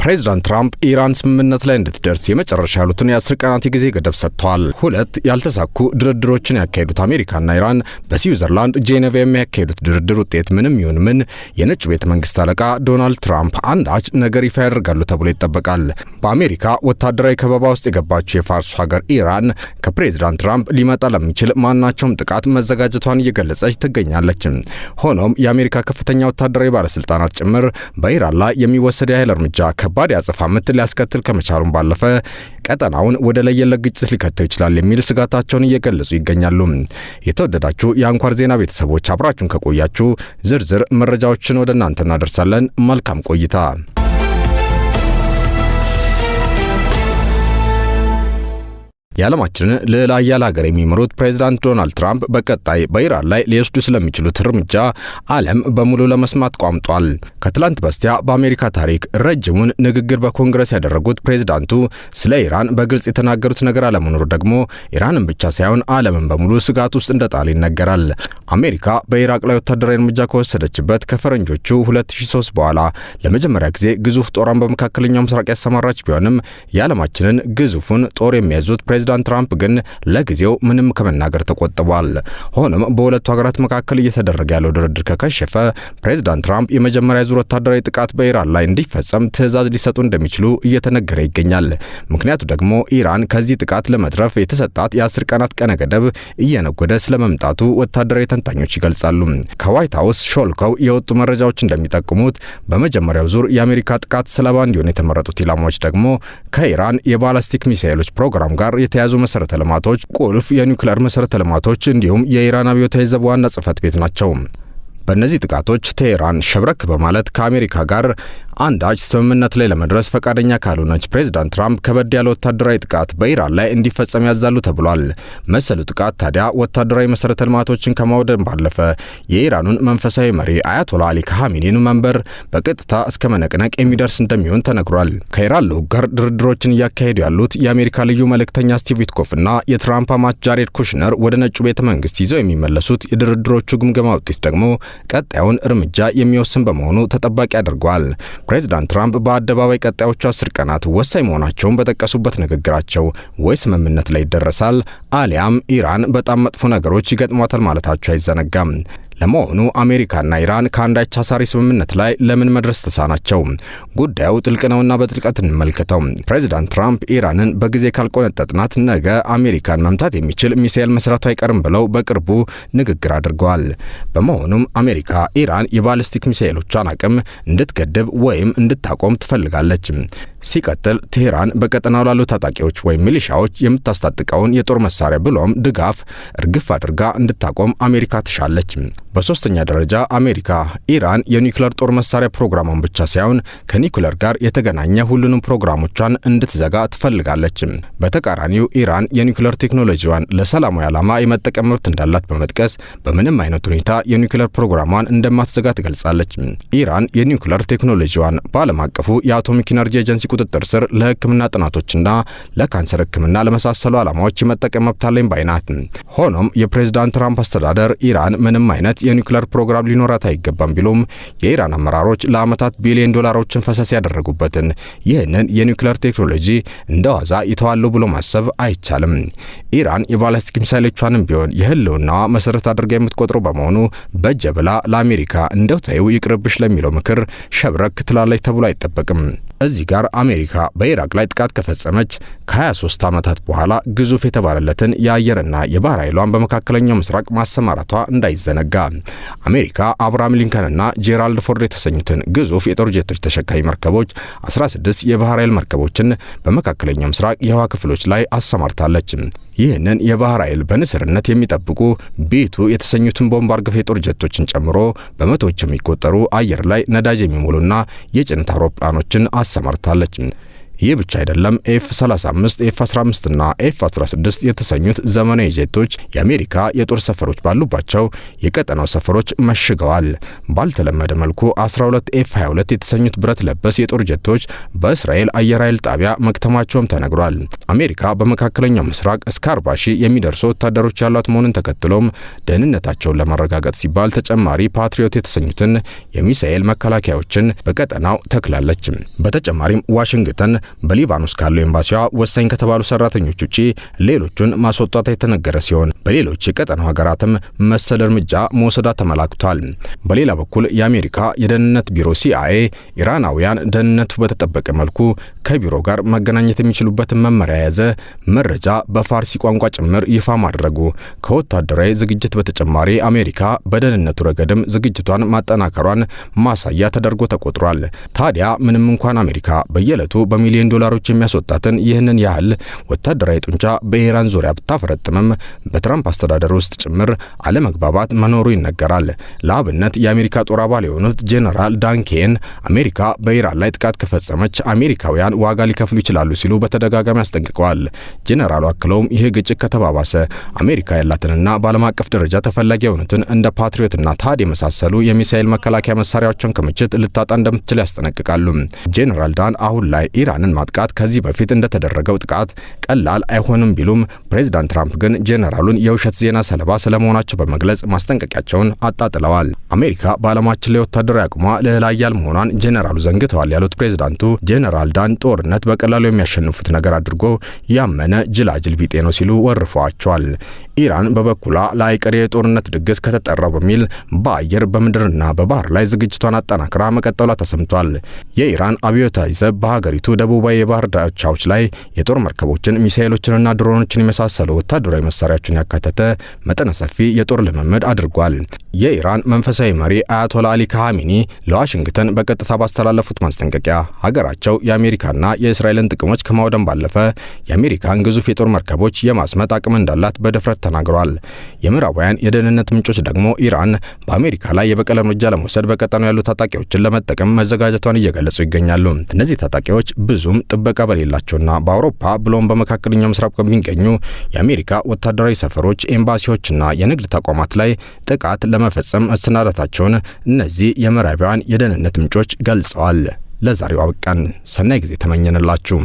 ፕሬዝዳንት ትራምፕ ኢራን ስምምነት ላይ እንድትደርስ የመጨረሻ ያሉትን የ10 ቀናት የጊዜ ገደብ ሰጥተዋል። ሁለት ያልተሳኩ ድርድሮችን ያካሄዱት አሜሪካና ኢራን በስዊዘርላንድ ጄኔቫ የሚያካሄዱት ድርድር ውጤት ምንም ይሁን ምን የነጭ ቤተ መንግስት አለቃ ዶናልድ ትራምፕ አንዳች ነገር ይፋ ያደርጋሉ ተብሎ ይጠበቃል። በአሜሪካ ወታደራዊ ከበባ ውስጥ የገባችው የፋርሱ ሀገር ኢራን ከፕሬዝዳንት ትራምፕ ሊመጣ ለሚችል ማናቸውም ጥቃት መዘጋጀቷን እየገለጸች ትገኛለች። ሆኖም የአሜሪካ ከፍተኛ ወታደራዊ ባለስልጣናት ጭምር በኢራን ላይ የሚወሰድ የኃይል እርምጃ ከባድ ያጸፋ ምት ሊያስከትል ከመቻሉም ባለፈ ቀጠናውን ወደ ለየለት ግጭት ሊከተው ይችላል የሚል ስጋታቸውን እየገለጹ ይገኛሉ። የተወደዳችሁ የአንኳር ዜና ቤተሰቦች አብራችሁን ከቆያችሁ ዝርዝር መረጃዎችን ወደ እናንተ እናደርሳለን። መልካም ቆይታ። የዓለማችንን ልዕለ ኃያል ሀገር የሚመሩት ፕሬዝዳንት ዶናልድ ትራምፕ በቀጣይ በኢራን ላይ ሊወስዱ ስለሚችሉት እርምጃ ዓለም በሙሉ ለመስማት ቋምጧል። ከትላንት በስቲያ በአሜሪካ ታሪክ ረጅሙን ንግግር በኮንግረስ ያደረጉት ፕሬዝዳንቱ ስለ ኢራን በግልጽ የተናገሩት ነገር አለመኖሩ ደግሞ ኢራንን ብቻ ሳይሆን ዓለምን በሙሉ ስጋት ውስጥ እንደጣለ ይነገራል። አሜሪካ በኢራቅ ላይ ወታደራዊ እርምጃ ከወሰደችበት ከፈረንጆቹ 2003 በኋላ ለመጀመሪያ ጊዜ ግዙፍ ጦሯን በመካከለኛው ምስራቅ ያሰማራች ቢሆንም የዓለማችንን ግዙፉን ጦር የሚያዙት ፕሬዝዳንት ትራምፕ ግን ለጊዜው ምንም ከመናገር ተቆጥቧል። ሆኖም በሁለቱ ሀገራት መካከል እየተደረገ ያለው ድርድር ከከሸፈ ፕሬዝዳንት ትራምፕ የመጀመሪያ ዙር ወታደራዊ ጥቃት በኢራን ላይ እንዲፈጸም ትዕዛዝ ሊሰጡ እንደሚችሉ እየተነገረ ይገኛል። ምክንያቱ ደግሞ ኢራን ከዚህ ጥቃት ለመትረፍ የተሰጣት የ10 ቀናት ቀነ ገደብ እየነጎደ ስለመምጣቱ ወታደራዊ ተንታኞች ይገልጻሉ። ከዋይት ሀውስ ሾልከው የወጡ መረጃዎች እንደሚጠቁሙት በመጀመሪያው ዙር የአሜሪካ ጥቃት ሰለባ እንዲሆኑ የተመረጡት ኢላማዎች ደግሞ ከኢራን የባላስቲክ ሚሳኤሎች ፕሮግራም ጋር የተያዙ መሰረተ ልማቶች፣ ቁልፍ የኒውክሌር መሰረተ ልማቶች እንዲሁም የኢራን አብዮታዊ ዘብ ዋና ጽሕፈት ቤት ናቸው። በእነዚህ ጥቃቶች ቴህራን ሸብረክ በማለት ከአሜሪካ ጋር አንዳች ስምምነት ላይ ለመድረስ ፈቃደኛ ካልሆነች ፕሬዝዳንት ትራምፕ ከበድ ያለ ወታደራዊ ጥቃት በኢራን ላይ እንዲፈጸም ያዛሉ ተብሏል። መሰሉ ጥቃት ታዲያ ወታደራዊ መሰረተ ልማቶችን ከማውደም ባለፈ የኢራኑን መንፈሳዊ መሪ አያቶላ አሊ ካሚኒን መንበር በቀጥታ እስከ መነቅነቅ የሚደርስ እንደሚሆን ተነግሯል። ከኢራን ልዑክ ጋር ድርድሮችን እያካሄዱ ያሉት የአሜሪካ ልዩ መልእክተኛ ስቲቭ ዊትኮፍና የትራምፕ አማች ጃሬድ ኩሽነር ወደ ነጩ ቤተ መንግስት ይዘው የሚመለሱት የድርድሮቹ ግምገማ ውጤት ደግሞ ቀጣዩን እርምጃ የሚወስን በመሆኑ ተጠባቂ አድርጓል። ፕሬዝዳንት ትራምፕ በአደባባይ ቀጣዮቹ 10 ቀናት ወሳኝ መሆናቸውን በጠቀሱበት ንግግራቸው ወይ ስምምነት ላይ ይደረሳል አሊያም ኢራን በጣም መጥፎ ነገሮች ይገጥሟታል ማለታቸው አይዘነጋም። ለመሆኑ አሜሪካና ኢራን ከአንዳች አሳሪ ስምምነት ላይ ለምን መድረስ ተሳናቸው? ጉዳዩ ጥልቅ ነውና በጥልቀት እንመልከተው። ፕሬዝዳንት ትራምፕ ኢራንን በጊዜ ካልቆነጠጥናት ነገ አሜሪካን መምታት የሚችል ሚሳኤል መስራቱ አይቀርም ብለው በቅርቡ ንግግር አድርገዋል። በመሆኑም አሜሪካ ኢራን የባሊስቲክ ሚሳኤሎቿን አቅም እንድትገድብ ወይም እንድታቆም ትፈልጋለች። ሲቀጥል ቴህራን በቀጠናው ላሉ ታጣቂዎች ወይም ሚሊሻዎች የምታስታጥቀውን የጦር መሳሪያ ብሎም ድጋፍ እርግፍ አድርጋ እንድታቆም አሜሪካ ትሻለች። በሶስተኛ ደረጃ አሜሪካ ኢራን የኒውክሌር ጦር መሳሪያ ፕሮግራሟን ብቻ ሳይሆን ከኒውክሌር ጋር የተገናኘ ሁሉንም ፕሮግራሞቿን እንድትዘጋ ትፈልጋለች። በተቃራኒው ኢራን የኒውክሌር ቴክኖሎጂዋን ለሰላማዊ ዓላማ የመጠቀም መብት እንዳላት በመጥቀስ በምንም አይነት ሁኔታ የኒውክሌር ፕሮግራሟን እንደማትዘጋ ትገልጻለች። ኢራን የኒውክሌር ቴክኖሎጂዋን በዓለም አቀፉ የአቶሚክ ኢነርጂ ኤጀንሲ ቁጥጥር ስር ለሕክምና ጥናቶችና ለካንሰር ሕክምና ለመሳሰሉ ዓላማዎች የመጠቀም መብት አለኝ ባይ ናት። ሆኖም የፕሬዝዳንት ትራምፕ አስተዳደር ኢራን ምንም አይነት የኒውክሌር ፕሮግራም ሊኖራት አይገባም ቢሉም የኢራን አመራሮች ለዓመታት ቢሊዮን ዶላሮችን ፈሰስ ያደረጉበትን ይህንን የኒውክሌር ቴክኖሎጂ እንደዋዛ ይተዋሉ ብሎ ማሰብ አይቻልም። ኢራን የባላስቲክ ሚሳይሎቿንም ቢሆን የህልውናዋ መሰረት አድርጋ የምትቆጥረው በመሆኑ በጀ ብላ ለአሜሪካ እንደው ተይው ይቅርብሽ ለሚለው ምክር ሸብረክ ትላለች ተብሎ አይጠበቅም። እዚህ ጋር አሜሪካ በኢራቅ ላይ ጥቃት ከፈጸመች ከ23 ዓመታት በኋላ ግዙፍ የተባለለትን የአየርና የባህር ኃይሏን በመካከለኛው ምስራቅ ማሰማራቷ እንዳይዘነጋ አሜሪካ አብርሃም ሊንከንና ጄራልድ ፎርድ የተሰኙትን ግዙፍ የጦር ጄቶች ተሸካሚ መርከቦች 16 የባህር ኃይል መርከቦችን በመካከለኛው ምስራቅ የህዋ ክፍሎች ላይ አሰማርታለች። ይህንን የባህር ኃይል በንስርነት የሚጠብቁ ቤቱ የተሰኙትን ቦምብ አርገፍ የጦር ጀቶችን ጨምሮ በመቶዎች የሚቆጠሩ አየር ላይ ነዳጅ የሚሞሉና የጭነት አውሮፕላኖችን አሰማርታለች። ይህ ብቻ አይደለም። ኤፍ-35፣ ኤፍ-15 እና ኤፍ-16 የተሰኙት ዘመናዊ ጄቶች የአሜሪካ የጦር ሰፈሮች ባሉባቸው የቀጠናው ሰፈሮች መሽገዋል። ባልተለመደ መልኩ 12 ኤፍ-22 የተሰኙት ብረት ለበስ የጦር ጄቶች በእስራኤል አየር ኃይል ጣቢያ መክተማቸውም ተነግሯል። አሜሪካ በመካከለኛው ምስራቅ እስከ 40 ሺህ የሚደርሱ ወታደሮች ያሏት መሆኑን ተከትሎም ደህንነታቸውን ለማረጋገጥ ሲባል ተጨማሪ ፓትሪዮት የተሰኙትን የሚሳኤል መከላከያዎችን በቀጠናው ተክላለች። በተጨማሪም ዋሽንግተን በሊባኖስ ካለው ኤምባሲዋ ወሳኝ ከተባሉ ሰራተኞች ውጪ ሌሎቹን ማስወጣቷ የተነገረ ሲሆን በሌሎች የቀጠናው ሀገራትም መሰል እርምጃ መውሰዷ ተመላክቷል። በሌላ በኩል የአሜሪካ የደህንነት ቢሮ CIA ኢራናውያን ደህንነቱ በተጠበቀ መልኩ ከቢሮ ጋር መገናኘት የሚችሉበትን መመሪያ የያዘ መረጃ በፋርሲ ቋንቋ ጭምር ይፋ ማድረጉ ከወታደራዊ ዝግጅት በተጨማሪ አሜሪካ በደህንነቱ ረገድም ዝግጅቷን ማጠናከሯን ማሳያ ተደርጎ ተቆጥሯል። ታዲያ ምንም እንኳን አሜሪካ በየዕለቱ በሚሊዮን ዶላሮች የሚያስወጣትን ይህንን ያህል ወታደራዊ ጡንቻ በኢራን ዙሪያ ብታፈረጥምም በትራምፕ አስተዳደር ውስጥ ጭምር አለመግባባት መኖሩ ይነገራል። ለአብነት የአሜሪካ ጦር አባል የሆኑት ጄኔራል ዳን ኬን አሜሪካ በኢራን ላይ ጥቃት ከፈጸመች አሜሪካውያን ዋጋ ሊከፍሉ ይችላሉ ሲሉ በተደጋጋሚ አስጠንቅቀዋል። ጄኔራሉ አክለውም ይህ ግጭት ከተባባሰ አሜሪካ ያላትንና በዓለም አቀፍ ደረጃ ተፈላጊ የሆኑትን እንደ ፓትሪዮትና ታድ የመሳሰሉ የሚሳኤል መከላከያ መሳሪያዎችን ክምችት ልታጣ እንደምትችል ያስጠነቅቃሉ። ጄኔራል ዳን አሁን ላይ ኢራንን ማጥቃት ከዚህ በፊት እንደተደረገው ጥቃት ቀላል አይሆንም ቢሉም ፕሬዚዳንት ትራምፕ ግን ጄኔራሉን የውሸት ዜና ሰለባ ስለመሆናቸው በመግለጽ ማስጠንቀቂያቸውን አጣጥለዋል። አሜሪካ በዓለማችን ላይ ወታደራዊ አቅሟ ልዕለ ኃያል መሆኗን ጄኔራሉ ዘንግተዋል ያሉት ፕሬዚዳንቱ ጄኔራል ዳን ጦርነት በቀላሉ የሚያሸንፉት ነገር አድርጎ ያመነ ጅላጅል ቢጤ ነው ሲሉ ወርፈዋቸዋል። ኢራን በበኩሏ ለአይቀሬ የጦርነት ድግስ ከተጠራው በሚል በአየር በምድርና በባህር ላይ ዝግጅቷን አጠናክራ መቀጠሏ ተሰምቷል። የኢራን አብዮታዊ ዘብ በሀገሪቱ ደቡባዊ የባህር ዳርቻዎች ላይ የጦር መርከቦችን፣ ሚሳኤሎችንና ድሮኖችን የመሳሰሉ ወታደራዊ መሳሪያዎችን ያካተተ መጠነ ሰፊ የጦር ልምምድ አድርጓል። የኢራን መንፈሳዊ መሪ አያቶላ አሊ ካሃሚኒ ለዋሽንግተን በቀጥታ ባስተላለፉት ማስጠንቀቂያ ሀገራቸው የአሜሪካና የእስራኤልን ጥቅሞች ከማውደም ባለፈ የአሜሪካን ግዙፍ የጦር መርከቦች የማስመጥ አቅም እንዳላት በድፍረት ተናግረዋል። የምዕራባውያን የደህንነት ምንጮች ደግሞ ኢራን በአሜሪካ ላይ የበቀል እርምጃ ለመውሰድ በቀጠናው ያሉ ታጣቂዎችን ለመጠቀም መዘጋጀቷን እየገለጹ ይገኛሉ። እነዚህ ታጣቂዎች ብዙም ጥበቃ በሌላቸውና በአውሮፓ ብሎም በመካከለኛው ምስራቅ በሚገኙ የአሜሪካ ወታደራዊ ሰፈሮች፣ ኤምባሲዎችና የንግድ ተቋማት ላይ ጥቃት ለመፈጸም መሰናዳታቸውን እነዚህ የምዕራባውያን የደህንነት ምንጮች ገልጸዋል። ለዛሬው አበቃን። ሰናይ ጊዜ ተመኘንላችሁ።